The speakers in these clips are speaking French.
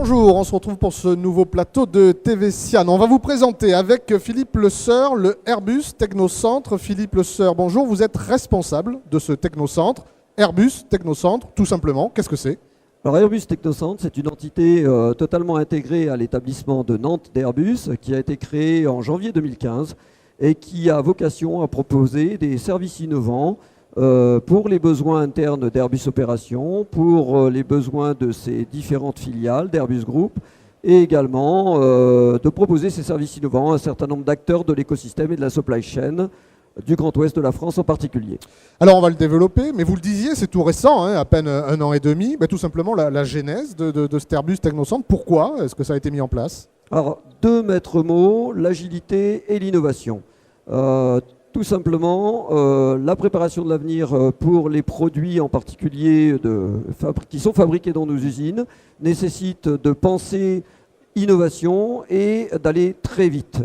Bonjour, on se retrouve pour ce nouveau plateau de TV Sian. On va vous présenter avec Philippe Le Seur le Airbus Technocentre. Philippe Le Seur, bonjour, vous êtes responsable de ce Technocentre. Airbus Technocentre, tout simplement, qu'est-ce que c'est ? Alors Airbus Technocentre, c'est une entité totalement intégrée à l'établissement de Nantes d'Airbus qui a été créé en janvier 2015 et qui a vocation à proposer des services innovants pour les besoins internes d'Airbus Opération, pour les besoins de ses différentes filiales d'Airbus Group et également de proposer ces services innovants à un certain nombre d'acteurs de l'écosystème et de la supply chain du Grand Ouest de la France en particulier. Alors on va le développer, mais vous le disiez, c'est tout récent, à peine un an et demi. Tout simplement la genèse de cet Airbus Technocentre. Pourquoi est-ce que ça a été mis en place ? Alors, deux maîtres mots, l'agilité et l'innovation. Tout simplement, la préparation de l'avenir pour les produits en particulier qui sont fabriqués dans nos usines nécessite de penser innovation et d'aller très vite.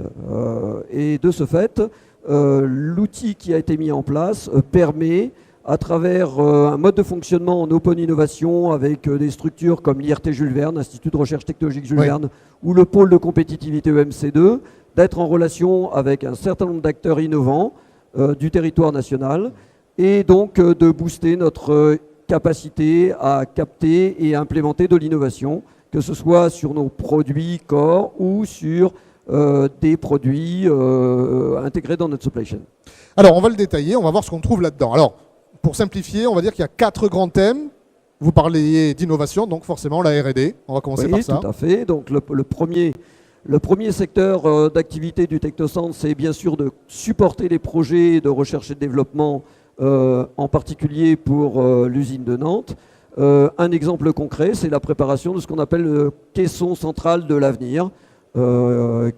Et de ce fait, l'outil qui a été mis en place permet, à travers un mode de fonctionnement en open innovation avec des structures comme l'IRT Jules Verne, Institut de recherche technologique Jules Verne, ou le pôle de compétitivité EMC2, d'être en relation avec un certain nombre d'acteurs innovants du territoire national et donc de booster notre capacité à capter et à implémenter de l'innovation, que ce soit sur nos produits corps ou sur des produits intégrés dans notre supply chain. Alors on va le détailler, on va voir ce qu'on trouve là-dedans. Alors pour simplifier, on va dire qu'il y a 4 grands thèmes. Vous parliez d'innovation, donc forcément la R&D. On va commencer par ça. Oui, tout à fait. Donc le premier secteur d'activité du Technocentre, c'est bien sûr de supporter les projets de recherche et de développement, en particulier pour l'usine de Nantes. Un exemple concret, c'est la préparation de ce qu'on appelle le caisson central de l'avenir,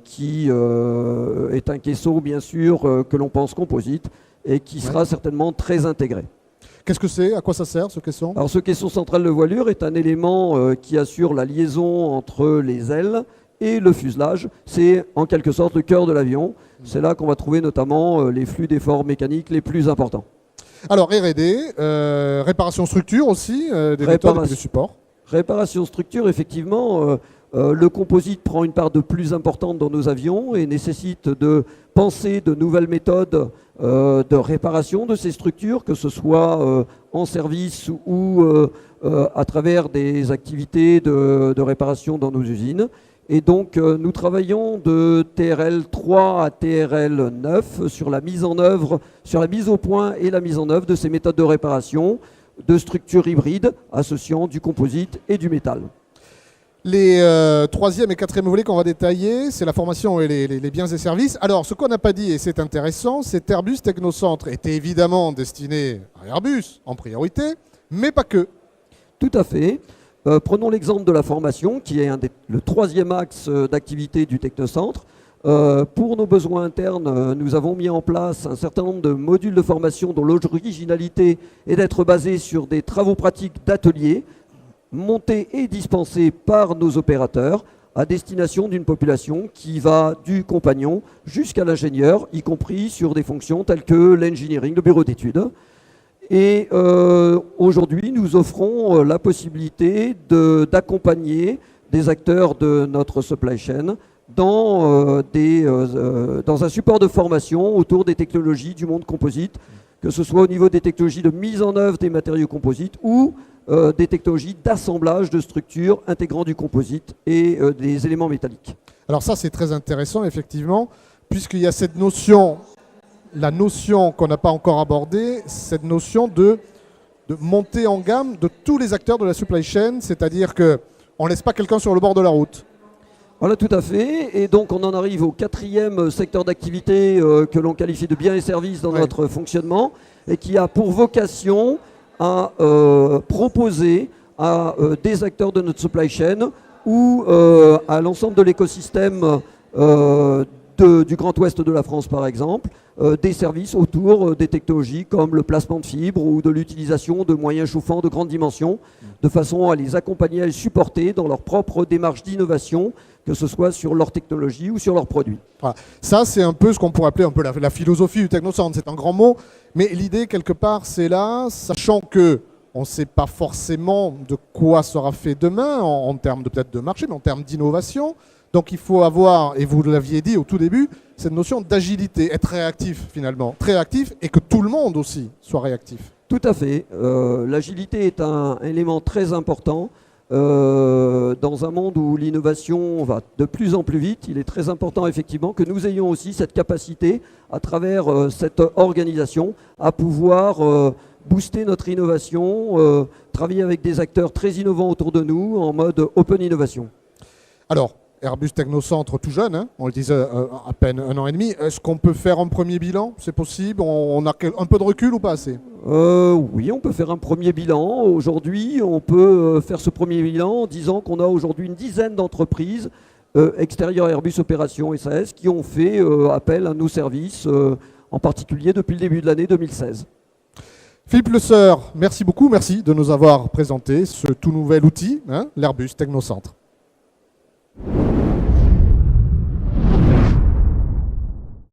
qui est un caisson bien sûr que l'on pense composite et qui sera certainement très intégré. Qu'est-ce que c'est ? À quoi ça sert ce caisson ? Alors ce caisson central de voilure est un élément qui assure la liaison entre les ailes et le fuselage. C'est en quelque sorte le cœur de l'avion. C'est là qu'on va trouver notamment les flux d'efforts mécaniques les plus importants. Alors R&D, réparation structure aussi, des méthodes et des supports. Réparation structure, effectivement, le composite prend une part de plus importante dans nos avions et nécessite de penser de nouvelles méthodes de réparation de ces structures, que ce soit en service ou à travers des activités de réparation dans nos usines. Et donc nous travaillons de TRL 3 à TRL 9 sur la mise en œuvre, sur la mise au point et la mise en œuvre de ces méthodes de réparation de structures hybrides associant du composite et du métal. Les 3e et 4e volets qu'on va détailler, c'est la formation et les biens et services. Alors, ce qu'on n'a pas dit, et c'est intéressant, c'est Airbus Technocentre était évidemment destiné à Airbus en priorité, mais pas que. Tout à fait. Prenons l'exemple de la formation, qui est le 3e axe d'activité du Technocentre. Pour nos besoins internes, nous avons mis en place un certain nombre de modules de formation dont l'originalité est d'être basé sur des travaux pratiques d'ateliers, montés et dispensés par nos opérateurs à destination d'une population qui va du compagnon jusqu'à l'ingénieur, y compris sur des fonctions telles que l'engineering, le bureau d'études. Et aujourd'hui, nous offrons la possibilité d'accompagner des acteurs de notre supply chain dans un support de formation autour des technologies du monde composite, que ce soit au niveau des technologies de mise en œuvre des matériaux composites ou des technologies d'assemblage de structures intégrant du composite et des éléments métalliques. Alors ça, c'est très intéressant, effectivement, puisqu'il y a cette notion, la notion qu'on n'a pas encore abordée, cette notion de montée en gamme de tous les acteurs de la supply chain, c'est-à-dire qu'on ne laisse pas quelqu'un sur le bord de la route. Voilà, tout à fait. Et donc, on en arrive au 4e secteur d'activité que l'on qualifie de biens et services dans notre fonctionnement et qui a pour vocation à proposer à des acteurs de notre supply chain ou à l'ensemble de l'écosystème du Grand Ouest de la France, par exemple, des services autour des technologies comme le placement de fibres ou de l'utilisation de moyens chauffants de grande dimension, de façon à les accompagner, à les supporter dans leur propre démarche d'innovation, que ce soit sur leur technologie ou sur leurs produits. Voilà. Ça, c'est un peu ce qu'on pourrait appeler un peu la philosophie du Technocentre. C'est un grand mot, mais l'idée, quelque part, c'est là, sachant que on ne sait pas forcément de quoi sera fait demain, en termes peut-être de marché, mais en termes d'innovation. Donc il faut avoir, et vous l'aviez dit au tout début, cette notion d'agilité, être réactif finalement, très réactif, et que tout le monde aussi soit réactif. Tout à fait. L'agilité est un élément très important. Dans un monde où l'innovation va de plus en plus vite, il est très important effectivement que nous ayons aussi cette capacité, à travers cette organisation, à pouvoir booster notre innovation, travailler avec des acteurs très innovants autour de nous en mode open innovation. Alors, Airbus Technocentre tout jeune, hein, on le disait à peine 1 an et demi. Est-ce qu'on peut faire un premier bilan? C'est possible? On a un peu de recul ou pas assez? Oui, on peut faire un premier bilan. Aujourd'hui, on peut faire ce premier bilan en disant qu'on a aujourd'hui une dizaine d'entreprises extérieures à Airbus Opération SAS qui ont fait appel à nos services, en particulier depuis le début de l'année 2016. Philippe Le Seur, merci beaucoup, merci de nous avoir présenté ce tout nouvel outil, hein, l'Airbus Technocentre.